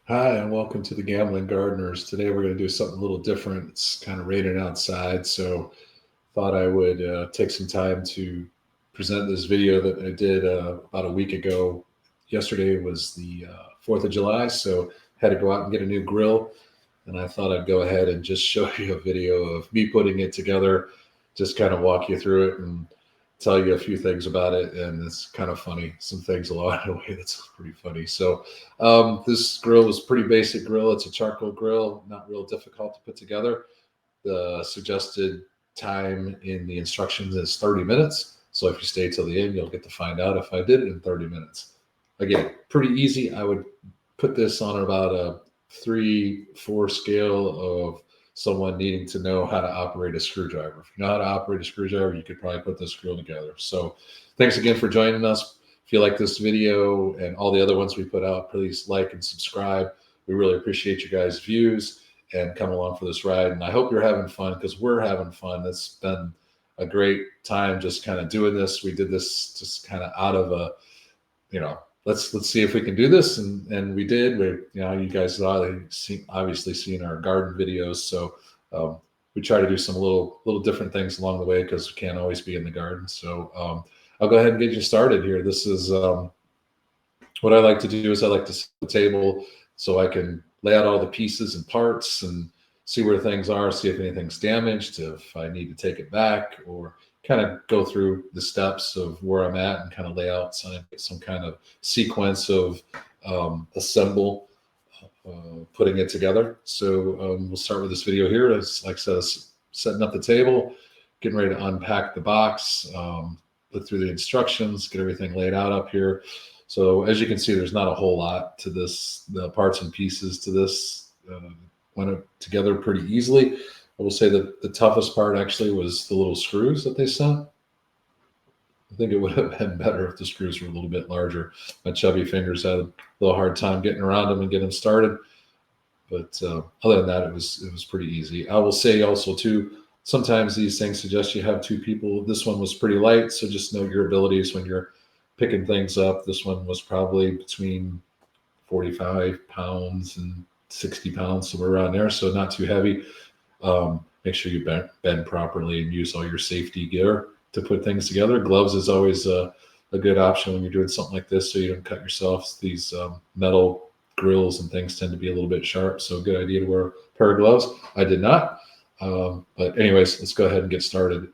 Hi, and welcome to the Gambling Gardeners. Today we're going to do something a little different. It's kind of raining outside, so thought I would take some time to present this video that I did about a week ago. Yesterday was the 4th of July, so had to go out and get a new grill, and I thought I'd go ahead and just show you a video of me putting it together, just kind of walk you through it and tell you a few things about it. And it's kind of funny, some things along the way that's pretty funny. So this grill is pretty basic grill. It's a charcoal grill, not real difficult to put together. The suggested time in the instructions is 30 minutes. So if you stay till the end, you'll get to find out if I did it in 30 minutes. Again, pretty easy. I would put this on about a 3-4 scale of someone needing to know how to operate a screwdriver. If you know how to operate a screwdriver, you could probably put this grill together. So thanks again for joining us. If you like this video and all the other ones we put out, please like and subscribe. We really appreciate you guys' views and come along for this ride. And I hope you're having fun, because we're having fun. It's been a great time just kind of doing this. We did this just kind of out of a, let's see if we can do this, and we did. You guys obviously seen our garden videos, so we try to do some little different things along the way, because we can't always be in the garden. So I'll go ahead and get you started here. This is what I like to do is I like to set the table so I can lay out all the pieces and parts and see where things are, see if anything's damaged, if I need to take it back, or kind of go through the steps of where I'm at and kind of lay out some kind of sequence of assemble, putting it together. So we'll start with this video here. As like I said, setting up the table, getting ready to unpack the box, look through the instructions, get everything laid out up here. So as you can see, there's not a whole lot to this. The parts and pieces to this went together pretty easily. I will say that the toughest part actually was the little screws that they sent. I think it would have been better if the screws were a little bit larger. My chubby fingers had a little hard time getting around them and getting them started. But other than that, it was pretty easy. I will say also too, sometimes these things suggest you have two people. This one was pretty light, so just know your abilities when you're picking things up. This one was probably between 45 pounds and 60 pounds, somewhere around there, so not too heavy. Make sure you bend properly and use all your safety gear to put things together. Gloves is always a good option when you're doing something like this, so you don't cut yourself. These metal grills and things tend to be a little bit sharp, so good idea to wear a pair of gloves. I did not. But anyways, let's go ahead and get started.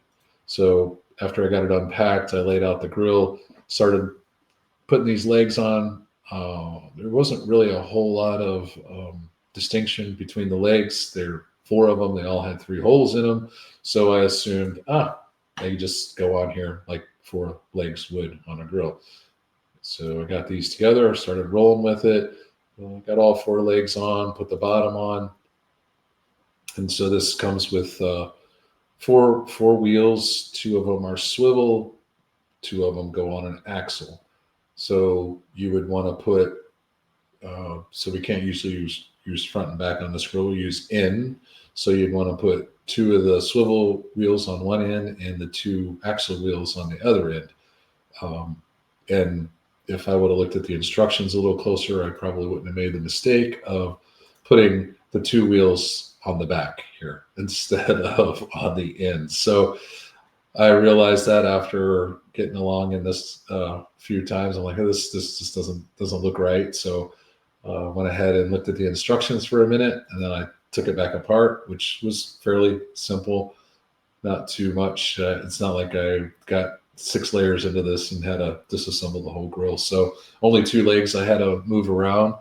So after I got it unpacked, I laid out the grill, started putting these legs on. There wasn't really a whole lot of distinction between the legs. There are 4 of them. They all had 3 holes in them. So I assumed, they just go on here like 4 legs would on a grill. So I got these together, started rolling with it. Got all 4 legs on, put the bottom on. And so this comes with four wheels. 2 of them are swivel, 2 of them go on an axle. So you would want to put, so we can't usually use front and back on this grill, we use in. So you'd want to put 2 of the swivel wheels on one end and the 2 axle wheels on the other end. And if I would have looked at the instructions a little closer, I probably wouldn't have made the mistake of putting the 2 wheels on the back here instead of on the end. So I realized that after getting along in this few times, I'm like, oh, this just doesn't look right. So went ahead and looked at the instructions for a minute, and then I took it back apart, which was fairly simple, not too much. It's not like I got 6 layers into this and had to disassemble the whole grill. So only 2 legs I had to move around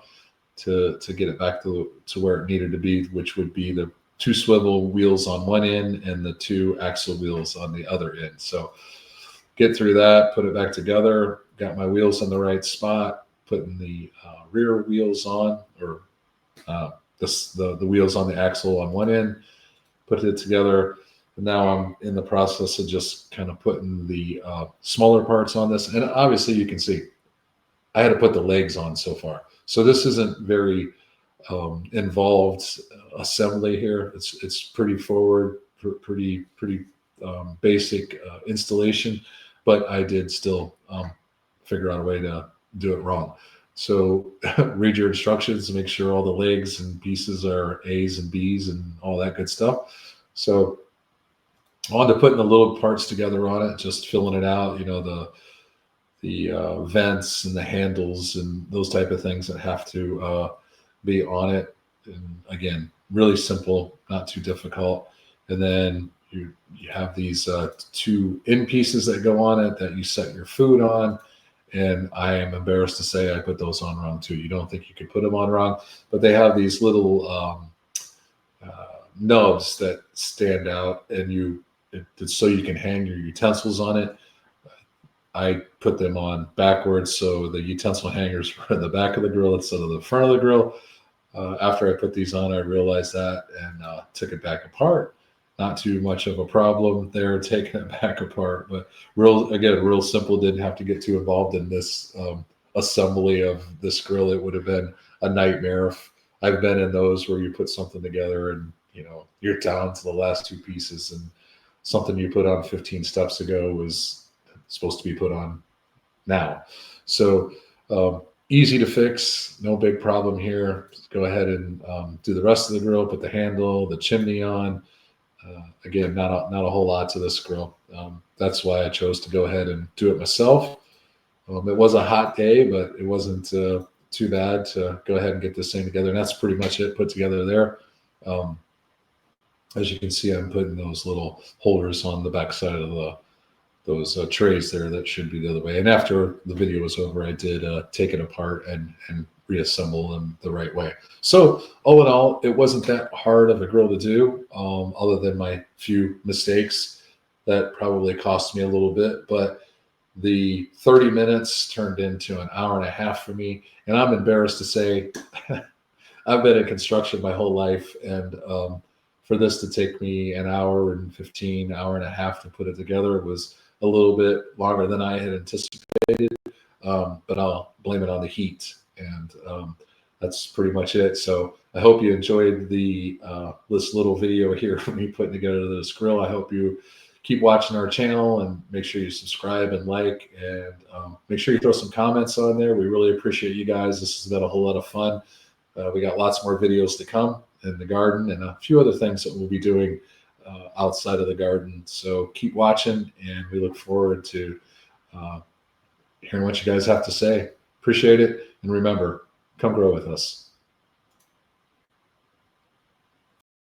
to get it back to where it needed to be, which would be the 2 swivel wheels on one end and the 2 axle wheels on the other end. So get through that, put it back together, got my wheels in the right spot, putting the rear wheels on, or the wheels on the axle on one end, put it together. And now I'm in the process of just kind of putting the smaller parts on this. And obviously you can see I had to put the legs on so far. So this isn't very involved assembly here. It's pretty forward, pretty basic installation, but I did still figure out a way to do it wrong. So read your instructions, make sure all the legs and pieces are A's and B's and all that good stuff. So on to putting the little parts together on it, just filling it out, the vents and the handles and those type of things that have to be on it. And again, really simple, not too difficult. And then you have these two end pieces that go on it that you set your food on. And I am embarrassed to say I put those on wrong too. You don't think you could put them on wrong, but they have these little nubs that stand out, and it's so you can hang your utensils on it. I put them on backwards, so the utensil hangers were in the back of the grill instead of the front of the grill. After I put these on, I realized that and took it back apart. Not too much of a problem there, taking it back apart, but real simple. Didn't have to get too involved in this assembly of this grill. It would have been a nightmare. I've been in those where you put something together and you're down to the last two pieces, and something you put on 15 steps ago was supposed to be put on now. So easy to fix, no big problem here. Just go ahead and do the rest of the grill, put the handle, the chimney on. Again, not a whole lot to this grill. That's why I chose to go ahead and do it myself. It was a hot day, but it wasn't too bad to go ahead and get this thing together. And that's pretty much it put together there. As you can see, I'm putting those little holders on the back side of those trays there that should be the other way. And after the video was over, I did take it apart and reassemble them the right way. So all in all, it wasn't that hard of a grill to do, other than my few mistakes that probably cost me a little bit. But the 30 minutes turned into an hour and a half for me. And I'm embarrassed to say I've been in construction my whole life, and for this to take me an hour and 15, hour and a half to put it together was a little bit longer than I had anticipated, but I'll blame it on the heat. And that's pretty much it. So I hope you enjoyed this little video here of me putting together this grill. I hope you keep watching our channel, and make sure you subscribe and like, and make sure you throw some comments on there. We really appreciate you guys. This has been a whole lot of fun. We got lots more videos to come in the garden, and a few other things that we'll be doing outside of the garden. So keep watching, and we look forward to hearing what you guys have to say. Appreciate it. And remember, come grow with us.